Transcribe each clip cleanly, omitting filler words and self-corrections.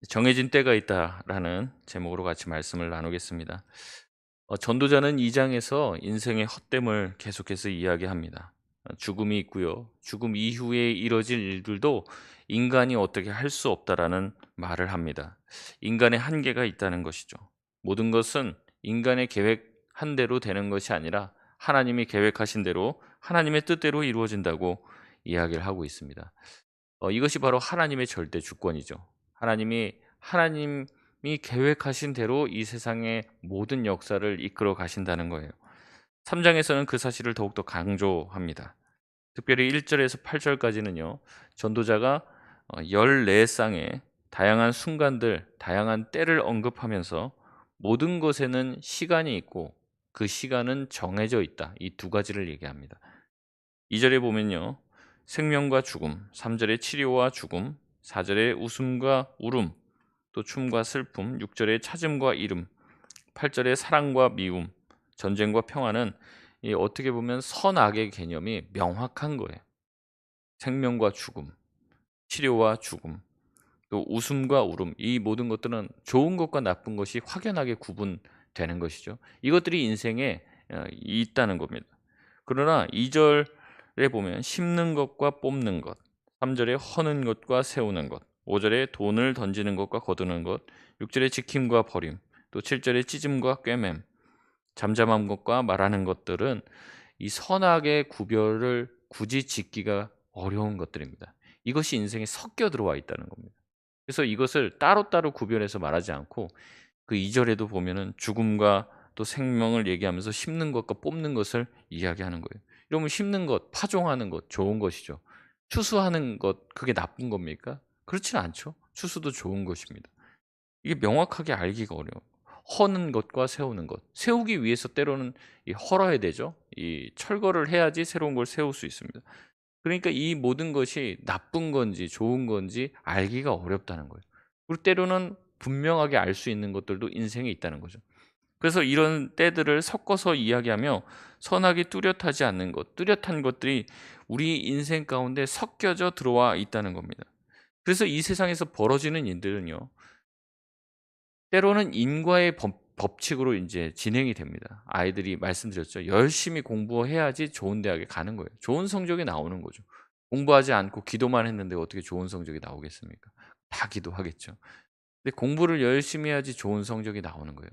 정해진 때가 있다라는 제목으로 같이 말씀을 나누겠습니다. 전도자는 2 장에서 인생의 헛됨을 계속해서 이야기합니다. 죽음이 있고요. 죽음 이후에 이뤄질 일들도 인간이 어떻게 할 수 없다라는 말을 합니다. 인간의 한계가 있다는 것이죠. 모든 것은 인간의 계획한 대로 되는 것이 아니라 하나님이 계획하신 대로 하나님의 뜻대로 이루어진다고 이야기를 하고 있습니다. 이것이 바로 하나님의 절대 주권이죠. 하나님이 계획하신 대로 이 세상의 모든 역사를 이끌어 가신다는 거예요. 3 장에서는 그 사실을 더욱더 강조합니다. 특별히 1 절에서 8 절까지는요. 전도자가 14 쌍의 다양한 순간들, 다양한 때를 언급하면서 모든 것에는 시간이 있고 그 시간은 정해져 있다. 이 두 가지를 얘기합니다. 2 절에 보면요. 생명과 죽음, 3 절에 치료와 죽음, 4 절에 웃음과 울음, 또 춤과 슬픔, 6 절에 찾음과 잃음, 8 절에 사랑과 미움, 전쟁과 평화는 이 어떻게 보면 선악의 개념이 명확한 거예요. 생명과 죽음, 치료와 죽음, 또 웃음과 울음, 이 모든 것들은 좋은 것과 나쁜 것이 확연하게 구분되는 것이죠. 이것들이 인생에 있다는 겁니다. 그러나 2 절에 보면 심는 것과 뽑는 것, 3 절에 허는 것과 세우는 것, 5 절에 돈을 던지는 것과 거두는 것, 6 절에 지킴과 버림, 또 7 절에 찢음과 꿰맴, 잠잠한 것과 말하는 것들은 이 선악의 구별을 굳이 짓기가 어려운 것들입니다. 이것이 인생에 섞여 들어와 있다는 겁니다. 그래서 이것을 따로따로 구별해서 말하지 않고 그 2 절에도 보면은 죽음과 또 생명을 얘기하면서 심는 것과 뽑는 것을 이야기하는 거예요. 이러면 심는 것, 파종하는 것 좋은 것이죠. 추수하는 것 그게 나쁜 겁니까? 그렇지는 않죠. 추수도 좋은 것입니다. 이게 명확하게 알기가 어려워요. 허는 것과 세우는 것. 세우기 위해서 때로는 이 헐어야 되죠. 이 철거를 해야지 새로운 걸 세울 수 있습니다. 그러니까 이 모든 것이 나쁜 건지 좋은 건지 알기가 어렵다는 거예요. 그리고 때로는 분명하게 알 수 있는 것들도 인생에 있다는 거죠. 그래서 이런 때들을 섞어서 이야기하며 선악이 뚜렷하지 않는 것, 뚜렷한 것들이 우리 인생 가운데 섞여져 들어와 있다는 겁니다. 그래서 이 세상에서 벌어지는 일들은요. 때로는 인과의 법칙으로 인제 진행이 됩니다. 아이들이 말씀드렸죠. 열심히 공부해야지 좋은 대학에 가는 거예요. 좋은 성적이 나오는 거죠. 공부하지 않고 기도만 했는데 어떻게 좋은 성적이 나오겠습니까? 다 기도하겠죠. 근데 공부를 열심히 해야지 좋은 성적이 나오는 거예요.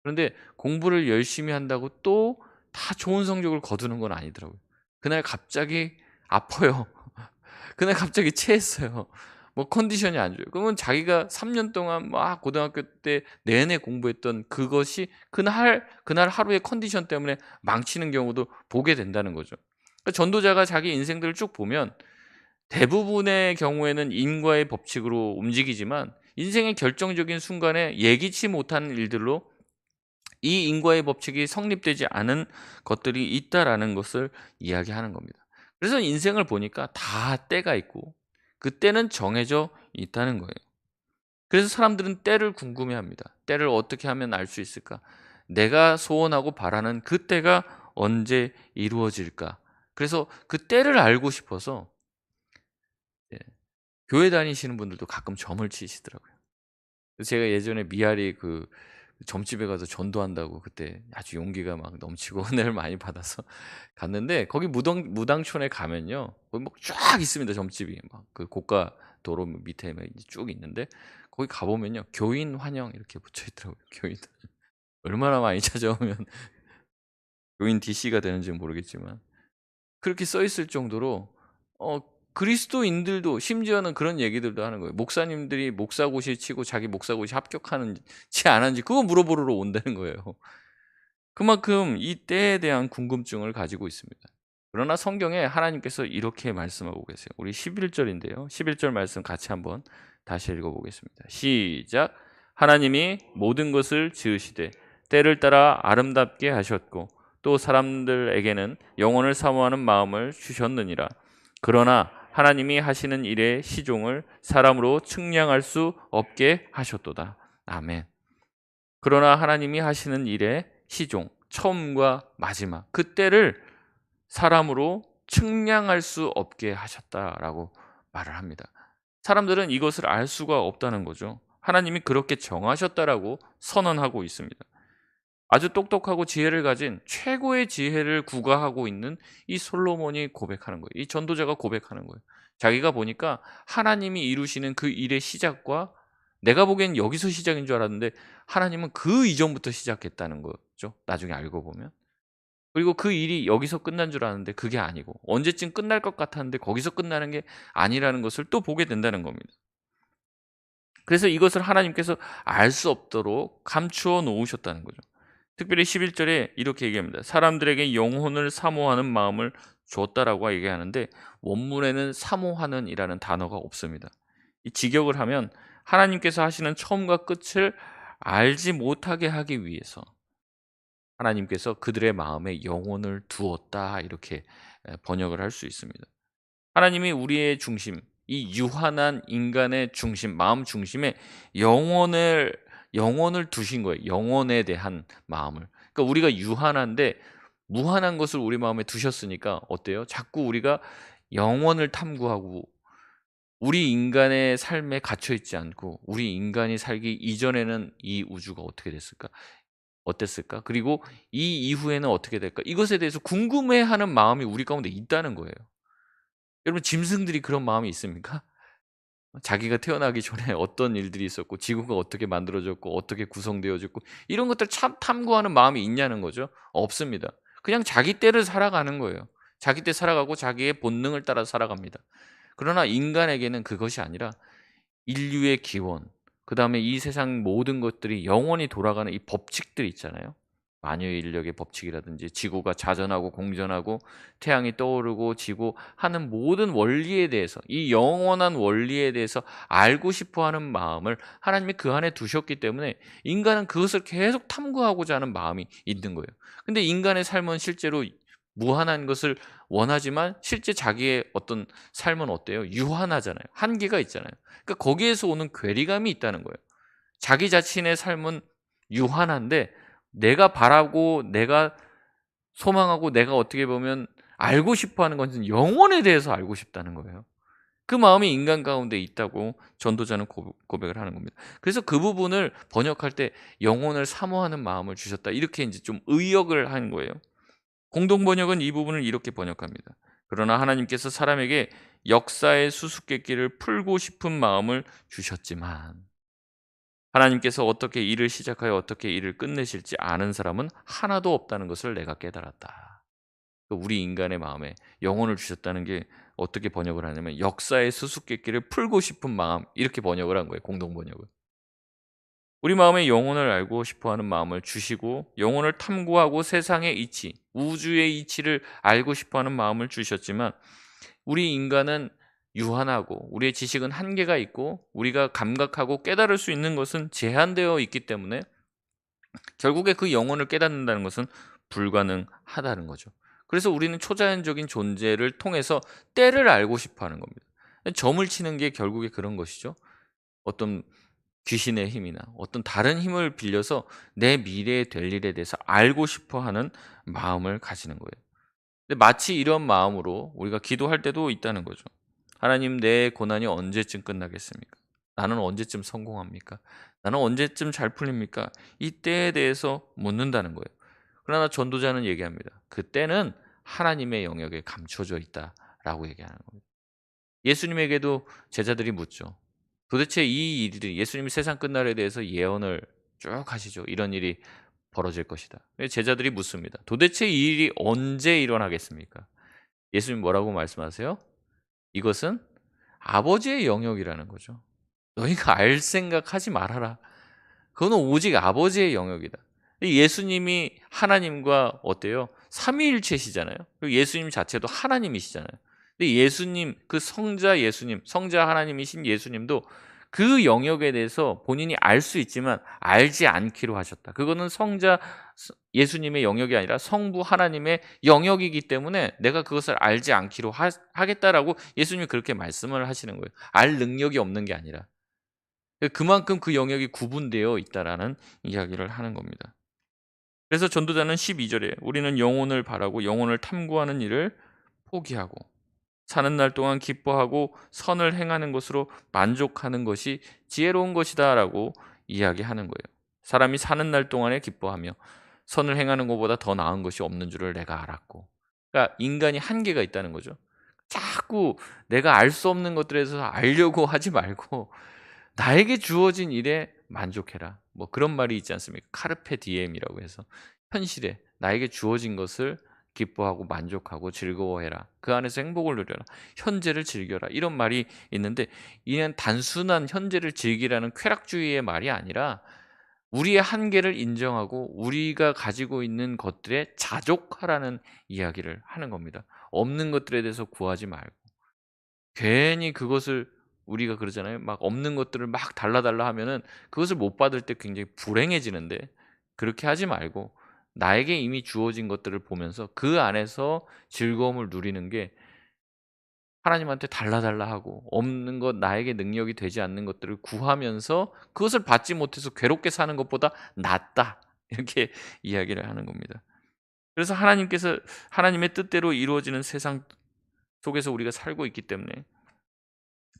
그런데 공부를 열심히 한다고 또 다 좋은 성적을 거두는 건 아니더라고요. 그날 갑자기 아파요. 그날 갑자기 체했어요. 뭐 컨디션이 안 좋아요. 그러면 자기가 3년 동안 막 고등학교 때 내내 공부했던 그것이 그날 하루의 컨디션 때문에 망치는 경우도 보게 된다는 거죠. 그러니까 전도자가 자기 인생들을 쭉 보면 대부분의 경우에는 인과의 법칙으로 움직이지만 인생의 결정적인 순간에 예기치 못한 일들로 이 인과의 법칙이 성립되지 않은 것들이 있다라는 것을 이야기하는 겁니다. 그래서 인생을 보니까 다 때가 있고 그 때는 정해져 있다는 거예요. 그래서 사람들은 때를 궁금해합니다. 때를 어떻게 하면 알 수 있을까? 내가 소원하고 바라는 그 때가 언제 이루어질까? 그래서 그 때를 알고 싶어서 예, 교회 다니시는 분들도 가끔 점을 치시더라고요. 그래서 제가 예전에 미아리 그 점집에 가서 전도한다고 그때 아주 용기가 막 넘치고 은혜를 많이 받아서 갔는데 거기 무당촌에 가면요. 거기 막 쫙 있습니다, 점집이. 막 그 고가 도로 밑에 막 이제 쭉 있는데 거기 가 보면요. 교인 환영 이렇게 붙여 있더라고요, 교인. 얼마나 많이 찾아오면 교인 DC가 되는지는 모르겠지만 그렇게 써 있을 정도로 어 그리스도인들도 심지어는 그런 얘기들도 하는 거예요. 목사님들이 목사고시 치고 자기 목사고시 합격하는지 안 하는지 그거 물어보러 온다는 거예요. 그만큼 이 때에 대한 궁금증을 가지고 있습니다. 그러나 성경에 하나님께서 이렇게 말씀하고 계세요. 우리 11 절인데요. 11절 말씀 같이 한번 다시 읽어 보겠습니다. 시작. 하나님이 모든 것을 지으시되 때를 따라 아름답게 하셨고 또 사람들에게는 영혼을 사모하는 마음을 주셨느니라. 그러나 하나님이 하시는 일의 시종을 사람으로 측량할 수 없게 하셨도다. 아멘. 그러나 하나님이 하시는 일의 시종, 처음과 마지막 그때를 사람으로 측량할 수 없게 하셨다라고 말을 합니다. 사람들은 이것을 알 수가 없다는 거죠. 하나님이 그렇게 정하셨다라고 선언하고 있습니다. 아주 똑똑하고 지혜를 가진 최고의 지혜를 구가하고 있는 이 솔로몬이 고백하는 거예요. 이 전도자가 고백하는 거예요. 자기가 보니까 하나님이 이루시는 그 일의 시작과 내가 보기엔 여기서 시작인 줄 알았는데 하나님은 그 이전부터 시작했다는 거죠. 나중에 알고 보면. 그리고 그 일이 여기서 끝난 줄 아는데 그게 아니고 언제쯤 끝날 것 같았는데 거기서 끝나는 게 아니라는 것을 또 보게 된다는 겁니다. 그래서 이것을 하나님께서 알 수 없도록 감추어 놓으셨다는 거죠. 특별히 11절에 이렇게 얘기합니다. 사람들에게 영혼을 사모하는 마음을 줬다라고 얘기하는데 원문에는 사모하는 이라는 단어가 없습니다. 이 직역을 하면 하나님께서 하시는 처음과 끝을 알지 못하게 하기 위해서 하나님께서 그들의 마음에 영혼을 두었다 이렇게 번역을 할 수 있습니다. 하나님이 우리의 중심, 이 유한한 인간의 중심, 마음 중심에 영혼을 두신 거예요. 영혼에 대한 마음을. 그러니까 우리가 유한한데 무한한 것을 우리 마음에 두셨으니까 어때요? 자꾸 우리가 영혼을 탐구하고 우리 인간의 삶에 갇혀 있지 않고 우리 인간이 살기 이전에는 이 우주가 어떻게 됐을까? 어땠을까? 그리고 이 이후에는 어떻게 될까? 이것에 대해서 궁금해하는 마음이 우리 가운데 있다는 거예요. 여러분 짐승들이 그런 마음이 있습니까? 자기가 태어나기 전에 어떤 일들이 있었고 지구가 어떻게 만들어졌고 어떻게 구성되어졌고 이런 것들 참 탐구하는 마음이 있냐는 거죠. 없습니다. 그냥 자기 때를 살아가는 거예요. 자기 때 살아가고 자기의 본능을 따라 살아갑니다. 그러나 인간에게는 그것이 아니라 인류의 기원, 그다음에 이 세상 모든 것들이 영원히 돌아가는 이 법칙들이 있잖아요. 만유의 인력의 법칙이라든지 지구가 자전하고 공전하고 태양이 떠오르고 지고 하는 모든 원리에 대해서 이 영원한 원리에 대해서 알고 싶어 하는 마음을 하나님이 그 안에 두셨기 때문에 인간은 그것을 계속 탐구하고자 하는 마음이 있는 거예요. 근데 인간의 삶은 실제로 무한한 것을 원하지만 실제 자기의 어떤 삶은 어때요? 유한하잖아요. 한계가 있잖아요. 그러니까 거기에서 오는 괴리감이 있다는 거예요. 자기 자신의 삶은 유한한데 내가 바라고 내가 소망하고 내가 어떻게 보면 알고 싶어 하는 것은 영혼에 대해서 알고 싶다는 거예요. 그 마음이 인간 가운데 있다고 전도자는 고백을 하는 겁니다. 그래서 그 부분을 번역할 때 영혼을 사모하는 마음을 주셨다. 이렇게 이제 좀 의역을 하는 거예요. 공동 번역은 이 부분을 이렇게 번역합니다. 그러나 하나님께서 사람에게 역사의 수수께끼를 풀고 싶은 마음을 주셨지만 하나님께서 어떻게 일을 시작하여 어떻게 일을 끝내실지 아는 사람은 하나도 없다는 것을 내가 깨달았다. 우리 인간의 마음에 영혼을 주셨다는 게 어떻게 번역을 하냐면 역사의 수수께끼를 풀고 싶은 마음 이렇게 번역을 한 거예요. 공동 번역은. 우리 마음에 영혼을 알고 싶어하는 마음을 주시고 영혼을 탐구하고 세상의 이치, 우주의 이치를 알고 싶어하는 마음을 주셨지만 우리 인간은 유한하고 우리의 지식은 한계가 있고 우리가 감각하고 깨달을 수 있는 것은 제한되어 있기 때문에 결국에 그 영혼을 깨닫는다는 것은 불가능하다는 거죠. 그래서 우리는 초자연적인 존재를 통해서 때를 알고 싶어하는 겁니다. 점을 치는 게 결국에 그런 것이죠. 어떤 귀신의 힘이나 어떤 다른 힘을 빌려서 내 미래에 될 일에 대해서 알고 싶어 하는 마음을 가지는 거예요. 근데 마치 이런 마음으로 우리가 기도할 때도 있다는 거죠. 하나님, 내 고난이 언제쯤 끝나겠습니까? 나는 언제쯤 성공합니까? 나는 언제쯤 잘 풀립니까? 이 때에 대해서 묻는다는 거예요. 그러나 전도자는 얘기합니다. 그 때는 하나님의 영역에 감춰져 있다라고 얘기하는 겁니다. 예수님에게도 제자들이 묻죠. 도대체 이 일들이 예수님이 세상 끝날에 대해서 예언을 쭉 하시죠. 이런 일이 벌어질 것이다. 제자들이 묻습니다. 도대체 이 일이 언제 일어나겠습니까? 예수님 뭐라고 말씀하세요? 이것은 아버지의 영역이라는 거죠. 너희가 알 생각하지 말아라. 그거는 오직 아버지의 영역이다. 예수님이 하나님과 어때요? 삼위일체시잖아요. 그리고 예수님 자체도 하나님이시잖아요. 근데 예수님, 그 성자 예수님, 성자 하나님이신 예수님도 그 영역에 대해서 본인이 알 수 있지만 알지 않기로 하셨다. 그거는 성자 예수님의 영역이 아니라 성부 하나님의 영역이기 때문에 내가 그것을 알지 않기로 하겠다라고 예수님이 그렇게 말씀을 하시는 거예요. 알 능력이 없는 게 아니라. 그만큼 그 영역이 구분되어 있다라는 이야기를 하는 겁니다. 그래서 전도자는 12절에 우리는 영혼을 바라고 영혼을 탐구하는 일을 포기하고 사는 날 동안 기뻐하고 선을 행하는 것으로 만족하는 것이 지혜로운 것이다라고 이야기하는 거예요. 사람이 사는 날 동안에 기뻐하며 선을 행하는 것보다 더 나은 것이 없는 줄을 내가 알았고. 그러니까 인간이 한계가 있다는 거죠. 자꾸 내가 알 수 없는 것들에 대해서 알려고 하지 말고 나에게 주어진 일에 만족해라. 뭐 그런 말이 있지 않습니까? 카르페 디엠이라고 해서 현실에 나에게 주어진 것을 기뻐하고 만족하고 즐거워해라. 그 안에서 행복을 누려라. 현재를 즐겨라. 이런 말이 있는데 이는 단순한 현재를 즐기라는 쾌락주의의 말이 아니라 우리의 한계를 인정하고 우리가 가지고 있는 것들에 자족하라는 이야기를 하는 겁니다. 없는 것들에 대해서 구하지 말고 괜히 그것을 우리가 그러잖아요. 막 없는 것들을 막 달라 달라 하면은 그것을 못 받을 때 굉장히 불행해지는데 그렇게 하지 말고 나에게 이미 주어진 것들을 보면서 그 안에서 즐거움을 누리는 게 하나님한테 달라 달라 하고 없는 것 나에게 능력이 되지 않는 것들을 구하면서 그것을 받지 못해서 괴롭게 사는 것보다 낫다. 이렇게 이야기를 하는 겁니다. 그래서 하나님께서 하나님의 뜻대로 이루어지는 세상 속에서 우리가 살고 있기 때문에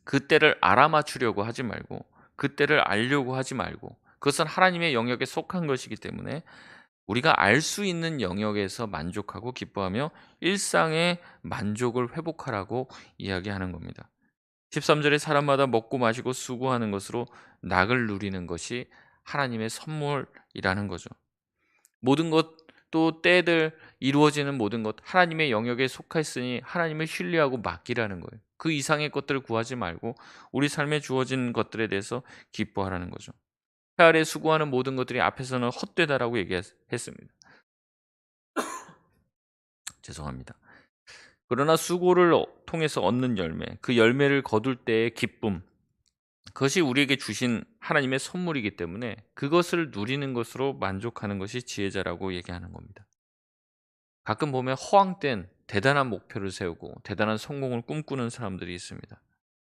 그때를 알아맞추려고 하지 말고 그때를 알려고 하지 말고 그것은 하나님의 영역에 속한 것이기 때문에 우리가 알 수 있는 영역에서 만족하고 기뻐하며 일상의 만족을 회복하라고 이야기하는 겁니다. 13 절에 사람마다 먹고 마시고 수고하는 것으로 낙을 누리는 것이 하나님의 선물이라는 거죠. 모든 것 또 때들 이루어지는 모든 것 하나님의 영역에 속하였으니 하나님을 신뢰하고 맡기라는 거예요. 그 이상의 것들을 구하지 말고 우리 삶에 주어진 것들에 대해서 기뻐하라는 거죠. 해 아래 수고하는 모든 것들이 앞에서는 헛되다라고 얘기했습니다. 죄송합니다. 그러나 수고를 통해서 얻는 열매, 그 열매를 거둘 때의 기쁨, 그것이 우리에게 주신 하나님의 선물이기 때문에 그것을 누리는 것으로 만족하는 것이 지혜자라고 얘기하는 겁니다. 가끔 보면 허황된 대단한 목표를 세우고 대단한 성공을 꿈꾸는 사람들이 있습니다.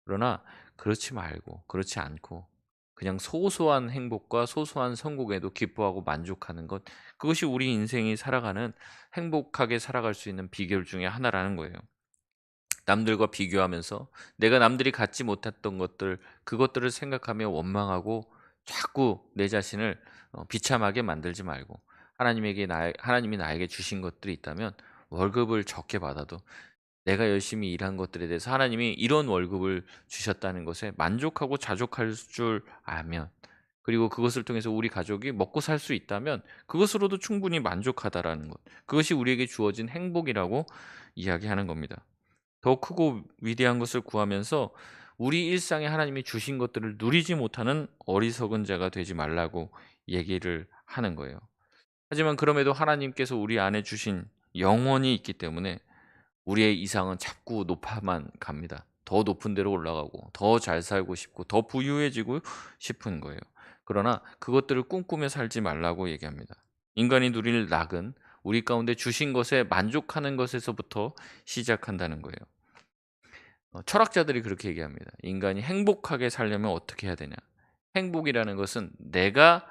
그러나 그렇지 말고 그렇지 않고 그냥 소소한 행복과 소소한 성공에도 기뻐하고 만족하는 것 그것이 우리 인생이 살아가는 행복하게 살아갈 수 있는 비결 중에 하나라는 거예요. 남들과 비교하면서 내가 남들이 갖지 못했던 것들 그것들을 생각하며 원망하고 자꾸 내 자신을 비참하게 만들지 말고 하나님이 나에게 주신 것들이 있다면 월급을 적게 받아도 내가 열심히 일한 것들에 대해서 하나님이 이런 월급을 주셨다는 것에 만족하고 자족할 줄 알면 그리고 그것을 통해서 우리 가족이 먹고 살 수 있다면 그것으로도 충분히 만족하다라는 것. 그것이 우리에게 주어진 행복이라고 이야기하는 겁니다. 더 크고 위대한 것을 구하면서 우리 일상에 하나님이 주신 것들을 누리지 못하는 어리석은 자가 되지 말라고 얘기를 하는 거예요. 하지만 그럼에도 하나님께서 우리 안에 주신 영혼이 있기 때문에 우리의 이상은 자꾸 높아만 갑니다. 더 높은 데로 올라가고 더 잘 살고 싶고 더 부유해지고 싶은 거예요. 그러나 그것들을 꿈꾸며 살지 말라고 얘기합니다. 인간이 누릴 낙은 우리 가운데 주신 것에 만족하는 것에서부터 시작한다는 거예요. 철학자들이 그렇게 얘기합니다. 인간이 행복하게 살려면 어떻게 해야 되냐? 행복이라는 것은 내가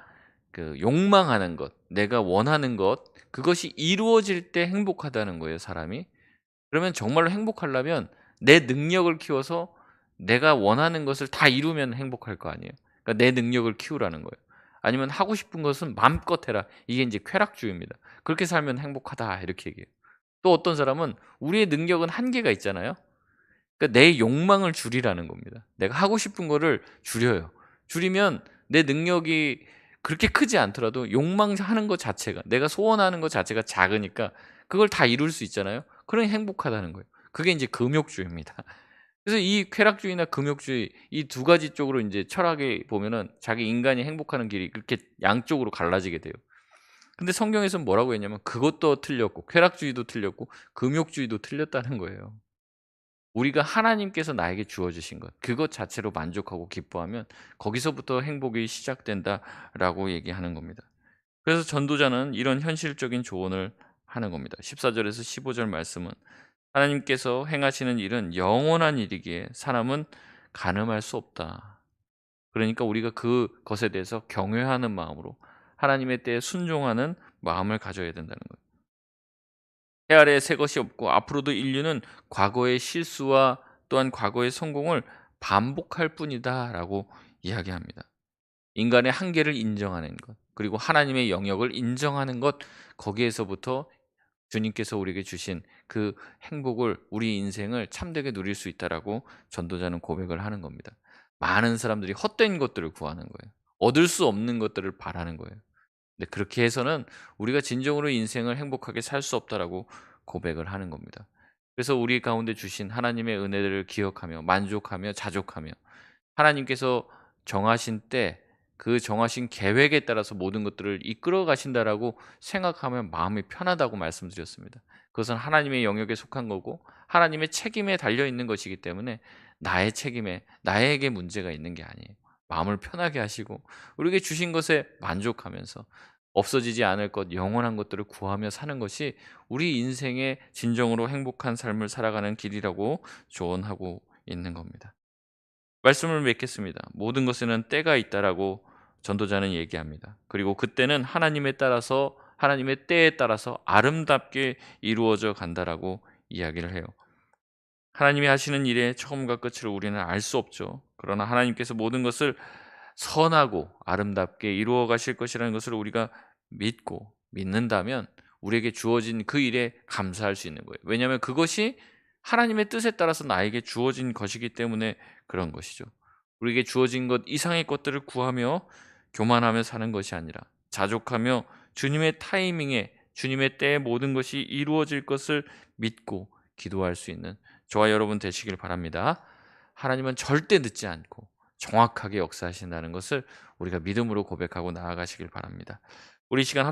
욕망하는 것, 내가 원하는 것, 그것이 이루어질 때 행복하다는 거예요, 사람이. 그러면 정말로 행복하려면 내 능력을 키워서 내가 원하는 것을 다 이루면 행복할 거 아니에요. 그러니까 내 능력을 키우라는 거예요. 아니면 하고 싶은 것은 마음껏 해라. 이게 이제 쾌락주의입니다. 그렇게 살면 행복하다 이렇게 얘기해요. 또 어떤 사람은 우리의 능력은 한계가 있잖아요. 그러니까 내 욕망을 줄이라는 겁니다. 내가 하고 싶은 거를 줄여요. 줄이면 내 능력이 그렇게 크지 않더라도 욕망하는 것 자체가 내가 소원하는 것 자체가 작으니까 그걸 다 이룰 수 있잖아요. 그러니 행복하다는 거예요. 그게 이제 금욕주의입니다. 그래서 이 쾌락주의나 금욕주의 이 두 가지 쪽으로 이제 철학에 보면은 자기 인간이 행복하는 길이 그렇게 양쪽으로 갈라지게 돼요. 근데 성경에서는 뭐라고 했냐면 그것도 틀렸고 쾌락주의도 틀렸고 금욕주의도 틀렸다는 거예요. 우리가 하나님께서 나에게 주어 주신 것 그것 자체로 만족하고 기뻐하면 거기서부터 행복이 시작된다라고 얘기하는 겁니다. 그래서 전도자는 이런 현실적인 조언을 하는 겁니다. 14절에서 15절 말씀은 하나님께서 행하시는 일은 영원한 일이기에 사람은 가늠할 수 없다. 그러니까 우리가 그것에 대해서 경외하는 마음으로 하나님의 때에 순종하는 마음을 가져야 된다는 거예요. 해 아래 새 것이 없고 앞으로도 인류는 과거의 실수와 또한 과거의 성공을 반복할 뿐이다라고 이야기합니다. 인간의 한계를 인정하는 것, 그리고 하나님의 영역을 인정하는 것, 거기에서부터 주님께서 우리에게 주신 그 행복을, 우리 인생을 참되게 누릴 수 있다라고 전도자는 고백을 하는 겁니다. 많은 사람들이 헛된 것들을 구하는 거예요. 얻을 수 없는 것들을 바라는 거예요. 근데 그렇게 해서는 우리가 진정으로 인생을 행복하게 살 수 없다라고 고백을 하는 겁니다. 그래서 우리 가운데 주신 하나님의 은혜를 기억하며 만족하며 자족하며 하나님께서 정하신 때 그 정하신 계획에 따라서 모든 것들을 이끌어 가신다라고 생각하면 마음이 편하다고 말씀드렸습니다. 그것은 하나님의 영역에 속한 거고 하나님의 책임에 달려 있는 것이기 때문에 나의 책임에 나에게 문제가 있는 게 아니에요. 마음을 편하게 하시고 우리에게 주신 것에 만족하면서 없어지지 않을 것, 영원한 것들을 구하며 사는 것이 우리 인생의 진정으로 행복한 삶을 살아가는 길이라고 조언하고 있는 겁니다. 말씀을 맺겠습니다. 모든 것에는 때가 있다라고 전도자는 얘기합니다. 그리고 그때는 하나님의 때에 따라서 아름답게 이루어져 간다라고 이야기를 해요. 하나님이 하시는 일의 처음과 끝을 우리는 알 수 없죠. 그러나 하나님께서 모든 것을 선하고 아름답게 이루어 가실 것이라는 것을 우리가 믿는다면 우리에게 주어진 그 일에 감사할 수 있는 거예요. 왜냐하면 그것이 하나님의 뜻에 따라서 나에게 주어진 것이기 때문에 그런 것이죠. 우리에게 주어진 것 이상의 것들을 구하며 교만하며 사는 것이 아니라 자족하며 주님의 타이밍에 주님의 때에 모든 것이 이루어질 것을 믿고 기도할 수 있는 저와 여러분 되시길 바랍니다. 하나님은 절대 늦지 않고 정확하게 역사하신다는 것을 우리가 믿음으로 고백하고 나아가시길 바랍니다. 우리 시간